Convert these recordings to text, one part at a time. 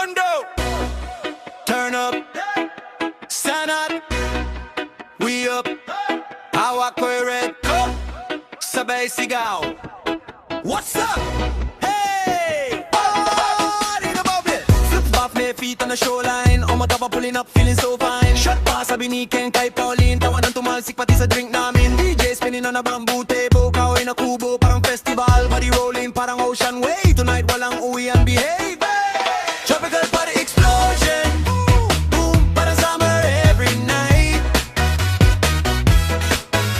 Tondo. Turn up, stand up, we up. Hawak ko yung red cup, sabay sigaw. What's up? Hey! Party na bubble. Flip off, may feet on the shoreline. On my top, I'm pulling up, feeling so fine. Shot pa, sabi ni Ken kay Pauline. Tawa ng tumalsik pati sa drink namin. DJ spinning on a bamboo table. Kahoy na kubo, parang festival. Body rolling, parang ocean wave. Tonight, walang uwi and behave. Tropical party explosion. Boom, parang summer every night.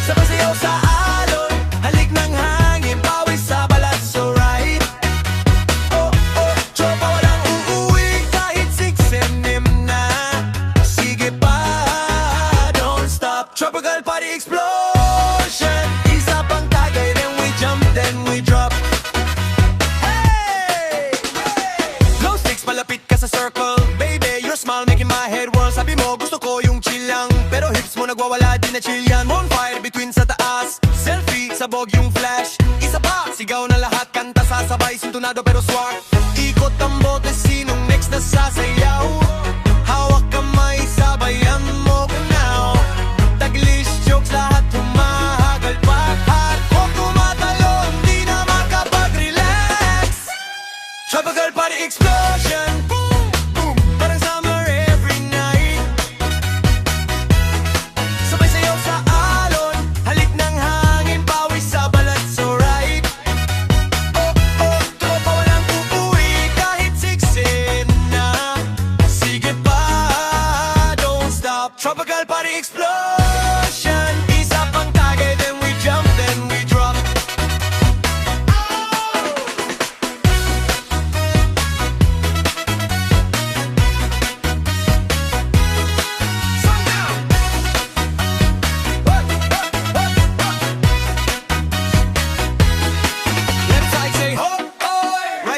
Sabay sayaw sa alon, halik ng hangin, pawis sa balat, so right. Oh, oh, tropa walang uuwi kahit 6 AM na. Sige pa, don't stop. Tropical party explosion. Isa pang tagay, then we jump, then we drop. Malapit ka sa circle, baby, your smile making my head whirl. Sabi mo, gusto ko yung chill lang, pero hips mo nagwawala, di na chill yan. Bonfire between sa taas, selfie, sabog yung flash. Isa pa, sigaw na lahat, kanta sasabay, sintunado pero swak. Ikot ang bote, sinong next na sasayaw? Hawak kamay, sabayan mo ko now. Taglish jokes, lahat humahagal pa. Hardcore tumatalon, di na makapag-relax. Tropical party explosion. Boom, boom, parang summer every night. Sabay sayaw sa alon, halik ng hangin, pawis sa balat, so right. Oh, oh, tropa walang uuwi kahit 6 AM na. Sige pa, don't stop. Tropical party explosion. Isa pang tagay, then we jump, then we drop.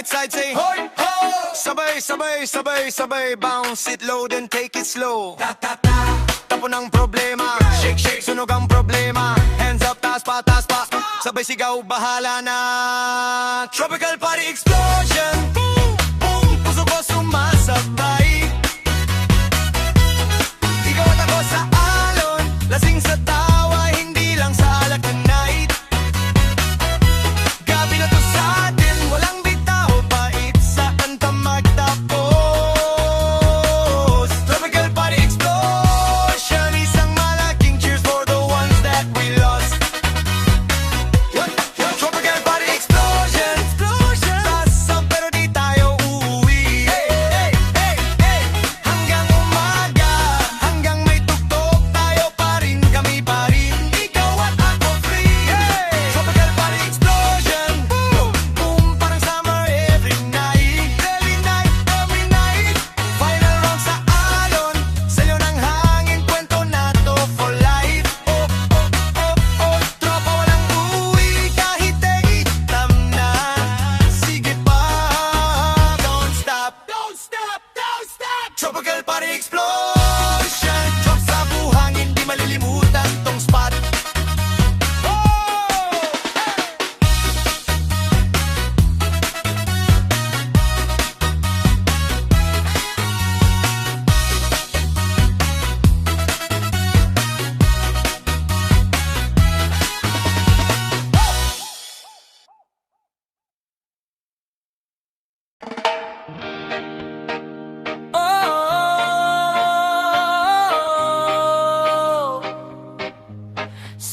Side say hoy ho, sabay sabay sabay sabay, bounce it low then take it slow. Ta ta ta, tapo ng problema, shake shake, sunog ang problema. Hands up, taas pa, sabay sigaw, bahala na. Tropical party explosion. Boom boom, puso ko sumasabay. Ikaw at ako sa alon, lasing sa tawa, hindi lang sa alak na night. Gabi na to sa atin, walang tropical party explosion. Isang malaking cheers for the ones that we lost. Tropical party explosion. Tasang pero di tayo uuwi. Hey, hey, hey. Hanggang umaga, hanggang may tuktok, tayo pa rin, kami pa rin. Ikaw at ako free. Tropical party explosion. Boom, boom, parang summer every night. Every night, every night. Final round sa alon, sayo ng hangin, kwento na to for life. Oh, oh, oh, oh, tropa walang uwi kahit itam na. Sige pa, don't stop. Don't stop, don't stop. Tropical party explosion. Drop sa buhangin, di malilimutan tong spot.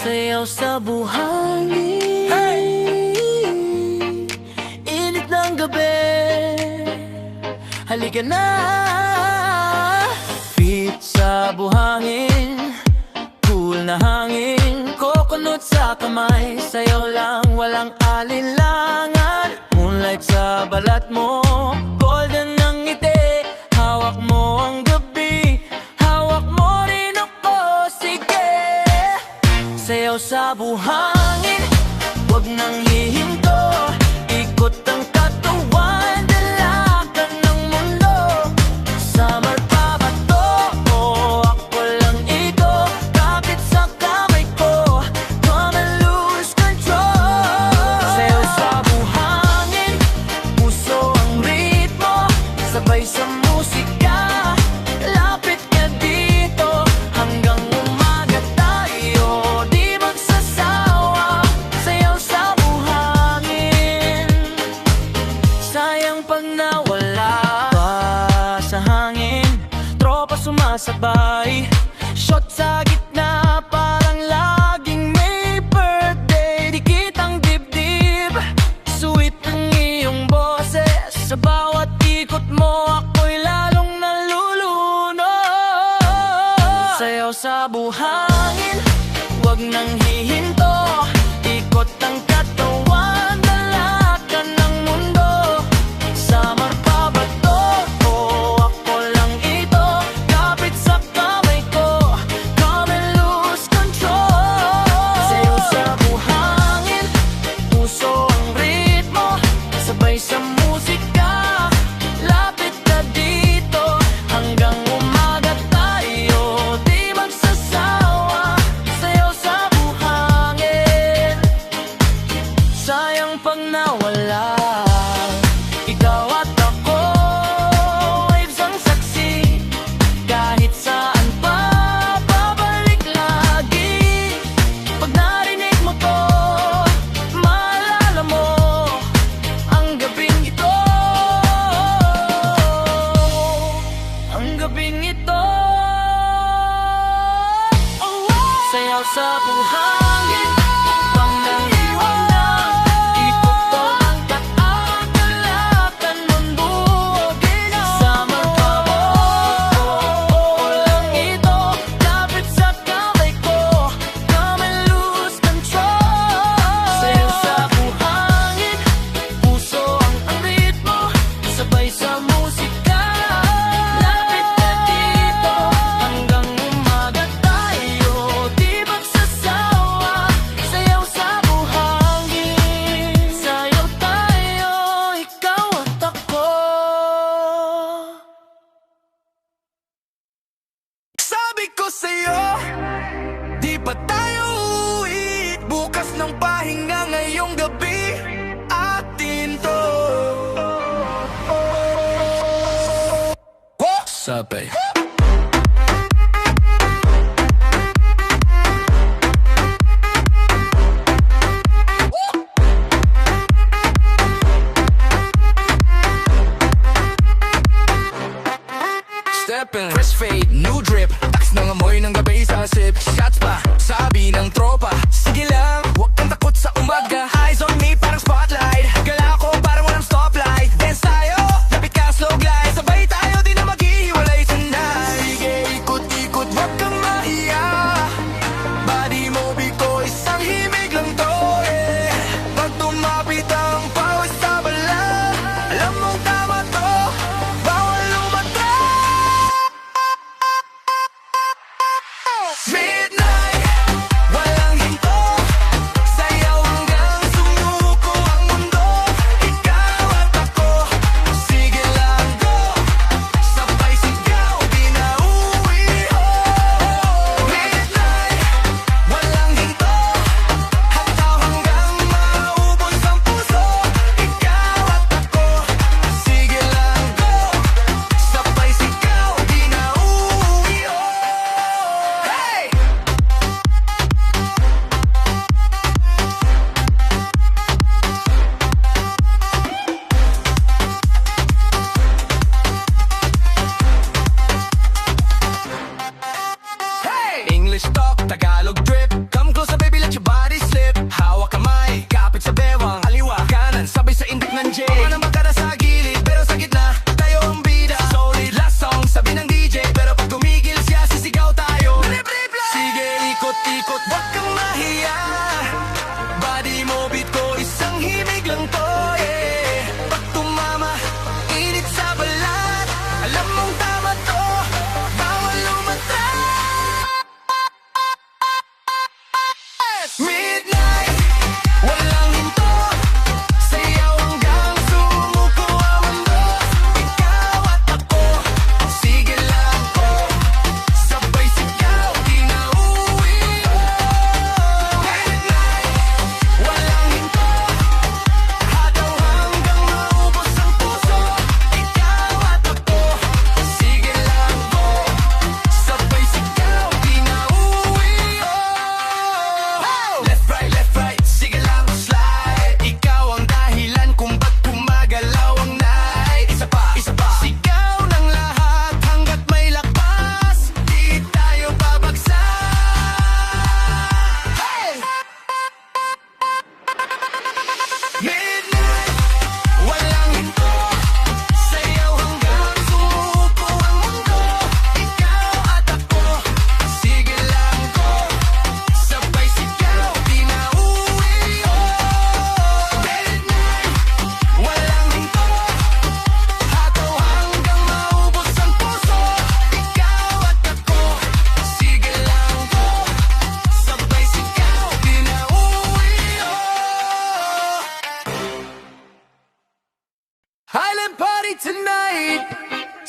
Sayaw sa buhangin, hey! Init ng gabi, halika na. Feet sa buhangin, cool na hangin, coconut sa kamay. Sayaw lang, walang alinlangan. Moonlight sa balat mo, golden ng ngiti. Hawak mo ang gabi, hawak mo rin ako. Sige, sayaw sa buhangin, wag nang hihinto. Ikot ang katawan, dalagan ng mundo. Summer pa ba to? O ako lang ito? Kapit sa kamay ko, come and lose control. Sayaw sa buhangin, puso ang ritmo, sabay sa sabay. Shot sa gitna, parang laging may birthday. Dikit ang dibdib, sweet ang iyong boses. Sa bawat ikot mo, ako'y lalong nalulunod. Sayaw sa buhangin, wag nang hihinto. Ikot ang katawan, dalakan ng mundo. Summer pa ba to? O ako lang ito? Kapit sa kamay ko, come and lose control. Sayaw sa buhangin, puso ang ritmo. Sabay sa musika, lapit ka dito. Hanggang umaga tayo, di magsasawa. Sayaw sa buhangin, sayang pag nawala. Ikaw at ako, waves ang saksi. Kahit saan pa, babalik lagi. Pag narinig mo to, maalala mo ang gabing ito. Ang gabing ito. Sayaw sa buhangin, pang naiwan na. Ikot ko ang kaagalakan ng buhok. Summer pa ba? Oo lang ito. Lapit sa kamay ko, come and lose control. Sayaw sa buhangin, puso ang ritmo. Sabay sa musika, lapit ka dito. Hanggang umaga tayo, di magsasawa. Sayaw sa buhangin, sayaw tayo, ikaw at ako. Sabi ko sa'yo, di pa tayo uuwi. Bukas ng pahinga ngayong gabi, atin to. What's up, babe? Steppin', fresh fade, new drip. Tax ng amoy ng gabi sa sip. Shots pa, sabi ng tropa. Sige lang, huwag kang takot sa umaga. Eyes on me, parang spotlight. Gala ko, parang walang stoplight. Dance tayo, lapit ka, slow glide. Sabay tayo, di na maghihiwalay tonight. Sige, ikot-ikot, huwag kang mahiya. Body mo, biko, isang himig lang to, eh. Pag tumapit ang pawis sa balat, alam mong tama to, bawal lumata. Midnight, walang hinto. Sayaw hanggang sumuko.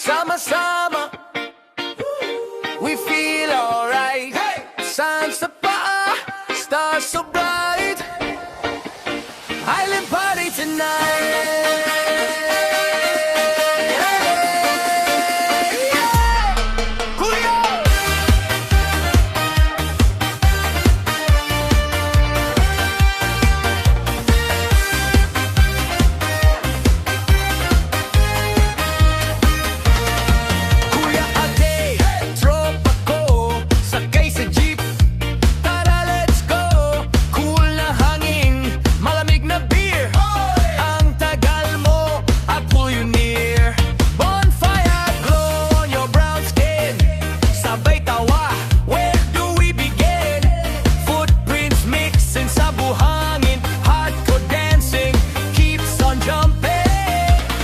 Sama-sama, we feel alright. Sun sa paa, stars so bright. Island party tonight. Kuya Ate, tropa ko, sakay sa jeep. Tara, let's go. Cool na hangin, malamig na beer. Ang tagal mo, I pull you near. Bonfire glow on your brown skin. Sabay tawa, where do we begin? Footprints mixing sa buhangin. Hardcore dancing keeps on jumping.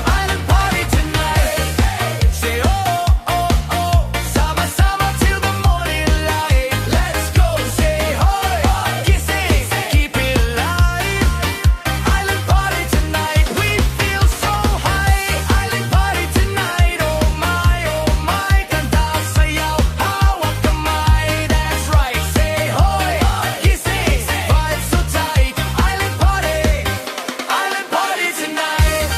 Island party tonight. Say oh, oh, oh. Sama-sama till the morning light. Let's go. Say hoy, kissing, keep it alive. Island party tonight. We feel so high. Island party tonight. Oh my, kanta, sayaw, hawak kamay. That's right. Say hoy, kissing, vibes so tight. Island party tonight.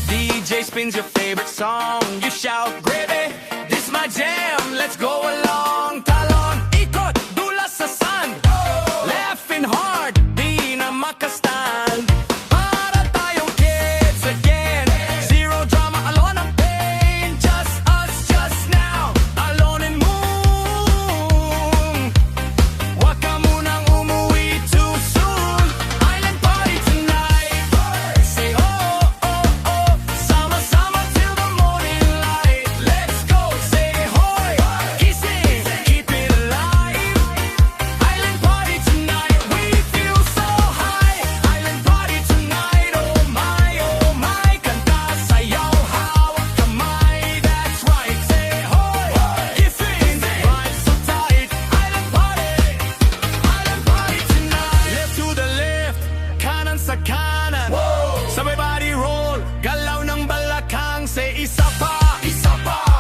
DJ spins your favorite song. You shout, gravy, this my jam. Let's go along. Talon, ikot, dulas sa sand. Laughing hard, di na makastand. Para tayong kids again. Zero drama, alone ang pain. Just us, just now. Alone in moon. Wag ka munang umuwi too soon. Island party tonight. Say oh, oh, oh. Sama-sama till the morning light. Let's go. Say hoy, kissing, keep it alive. Island party tonight. We feel so high. Island party tonight. Oh my, kanta, sayaw, hawak kamay. That's right. Say hoy, kissing, vibes so tight. Island party tonight. Left to the left, kanan sa kanan. Sabay body roll, galaw ng balakang. Say isa pa,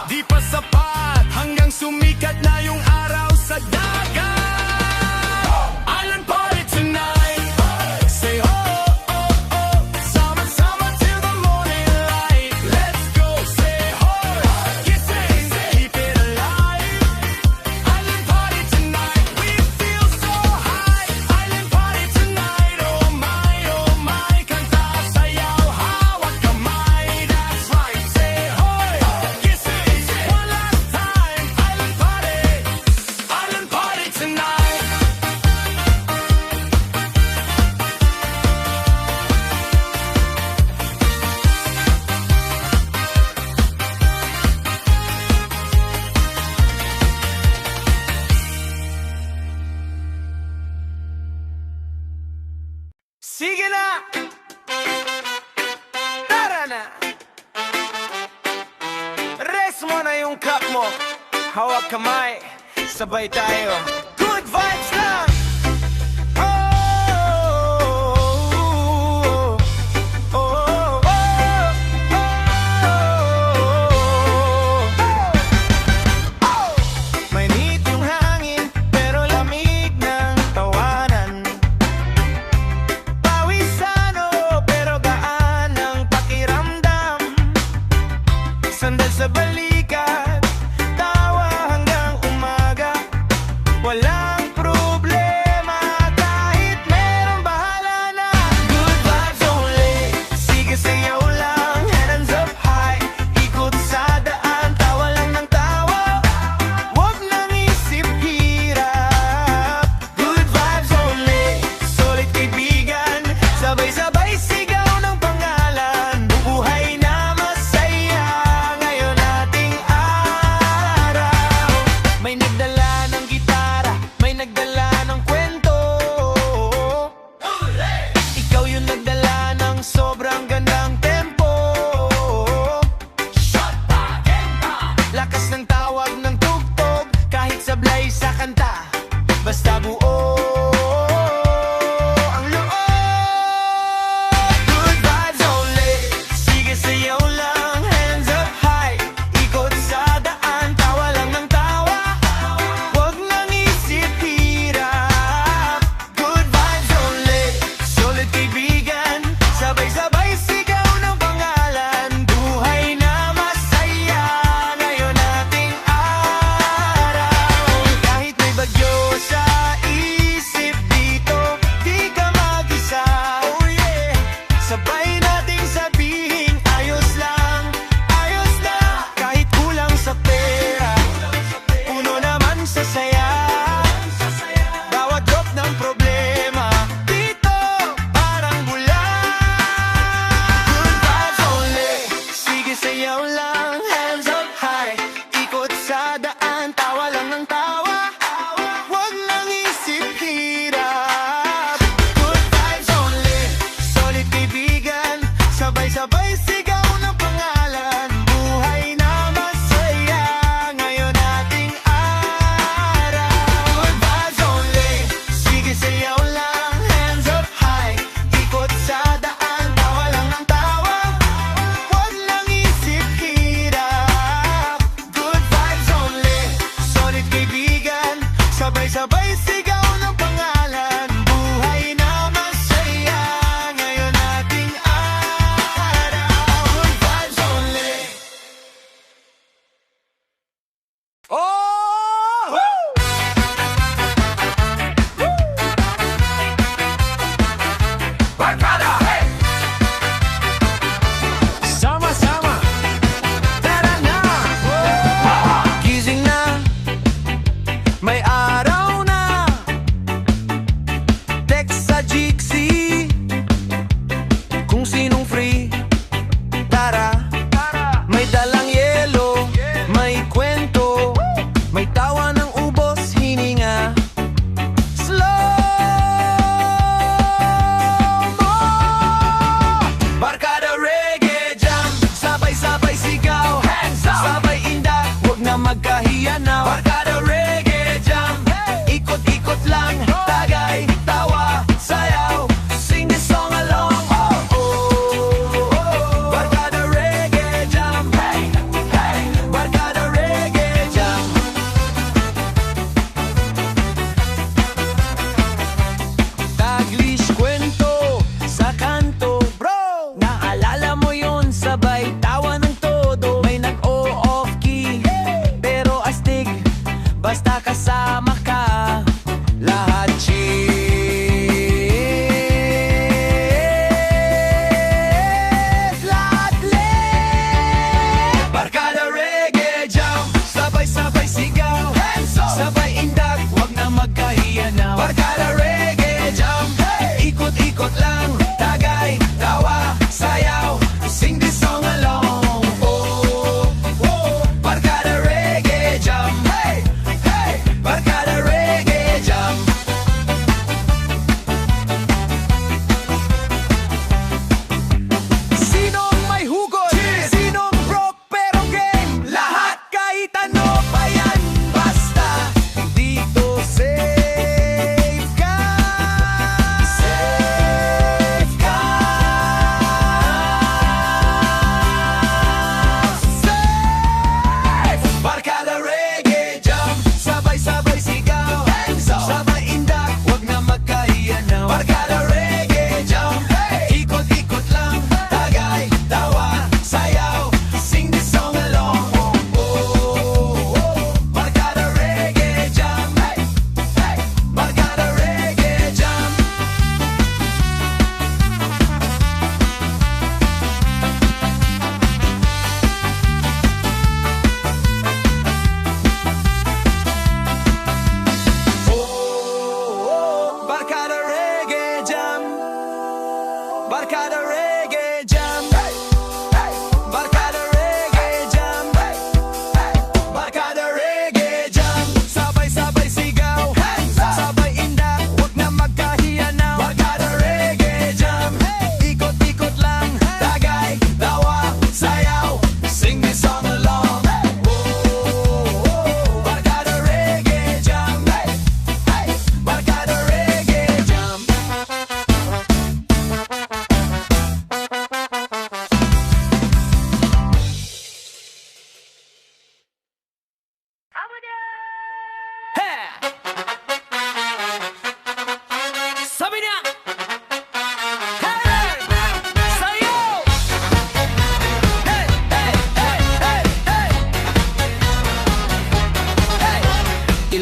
di pa sapat. Hanggang sumikat na yung araw sa dagat. Island party tonight. Say oh, oh, oh. Sama-sama till the morning light. Let's go. Say hoy, kissing, keep it alive. Island party tonight. We feel so high. Island party tonight. Oh my, kanta, sayaw, hawak kamay. That's right. Say hoy, kissing, one last time. Island party tonight. Sige na! Tara na! Rest mo na yung cup mo. Hawak kamay. Sabay tayo. Good vibes lang! Oh, oh, oh, oh, oh. Mainit yung hangin, pero lamig ng tawanan. Pawisano, pero gaan ang pakiramdam. Sandal sa balikat, tawa hanggang umaga. sablay sa kanta, basta buo ang loob. Good vibes only, sige sayaw lang, hands up high. Ikot sa daan, tawa lang ng tawa, huwag nang isip hirap. Good vibes only, solid kaibigan, sabay-sabay sigaw ng pangalan. Buhay na masaya ngayon ating araw. Kahit may bagyo sa isip dito, di ka mag-isa. Oh yeah, sabay nating sabihin ayos lang, ayos na. Kahit kulang sa pera, puno naman sa saya. Bawat drop ng problema dito parang bulan. Good vibes only, sige sayaw lang, hands up high. Ikot sa daan, tawa lang ng tawa, huwag nang isip hirap. Good vibes only, solid kaibigan, sabay-sabay sigaw ng pangalan. Buhay na masaya ngayon ating araw. Good vibes only, sige sayaw lang, hands up high. Ikot sa daan, tawa lang ng tawa, huwag lang isip hirap. Good vibes only, solid kaibigan, sabay-sabay sigaw ng pangalan. Buhay na masaya ngayon ating araw. Good vibes only. Oh! Barkada, hey! Sama-sama, tara na! Gising na, may araw na. Text sa Jixie, kung sinong free, tara. May dalang yelo, may kwento, may tawa ng ubos, hininga. Slow mo! Barkada Reggae Jam, sabay-sabay sigaw, hands up! Sabay inda, huwag na magkahiya na. Barkada Reggae Jam, ikot-ikot lang, tagay, tawa, sayaw. Sing this song along, oh, oh, oh. Barkada Reggae Jam, hey, hey. Barkada Reggae Jam. Taglish kwento sa kanto, bro. Naalala mo yun, sabay tawa ng todo. May nag-o-off key, pero astig,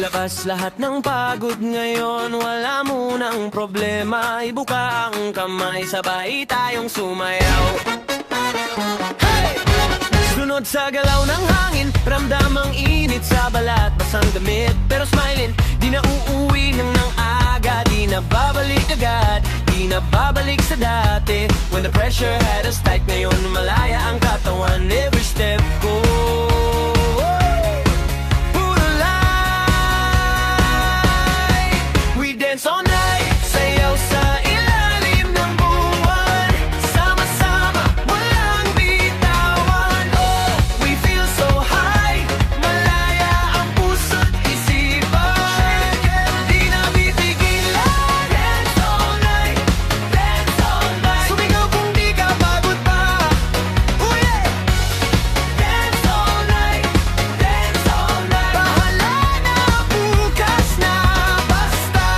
Ilabas lahat ng pagod ngayon, wala munang problema. Ibuka ang kamay, sabay tayong sumayaw. Hey! Sunod sa galaw ng hangin, ramdam ang init sa balat, basang damit pero smiling. Di na uuwi ng aga, di na babalik agad, di na babalik sa dati. When the pressure had us tight, ngayon malaya ang katawan. Every step ko puro light. We dance all night, sayaw sa ilalim ng buwan. Sama-sama, walang bitawan. Oh, we feel so high, malaya ang puso't isipan. Di na bitigilan. Dance all night, dance all night. Sumigaw kung di ka pagod pa. Oh yeah! Dance all night, dance all night. Bahala na bukas na basta.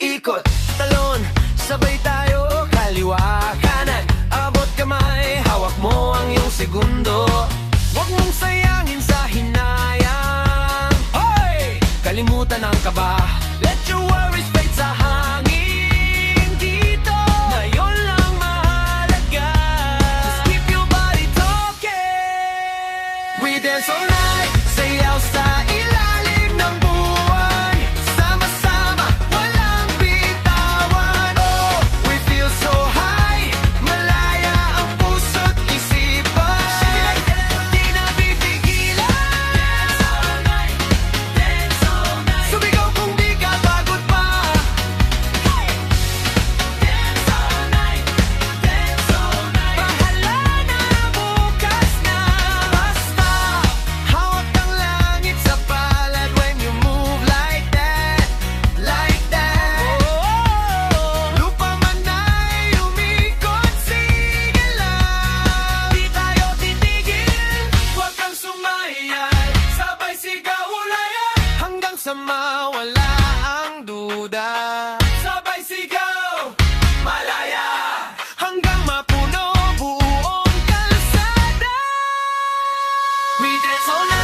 Ikot, talon, sabay tayo, kaliwa, kanan. Abot kamay, hawak mo ang iyong segundo. Huwag mong sayangin sa hinayang. Hoy! Kalimutan ang kaba. Let your worries fade sa hangin. Dito, ngayon lang mahalaga. Just keep your body talking. We dance all night, sayaw sa ilalim ng buwan. Sama-sama, walang bitawan. Oh, we feel so high, malaya ang puso't isipan. Di na bibigilan. Dance all night, dance all night. Sumigaw kung di ka pagod pa. Hey! Dance all night, dance all night. Bahala na bukas na basta. Hawak ang langit sa palad when you move like that, like that. Lupa man ay umikot, sige lang. Di tayo titigil, huwag kang sumayan. Sabay sigaw ulayan, hanggang sa mawala ang duda. Sabay sigaw, malaya, hanggang mapuno buong kalsada. We dance all night.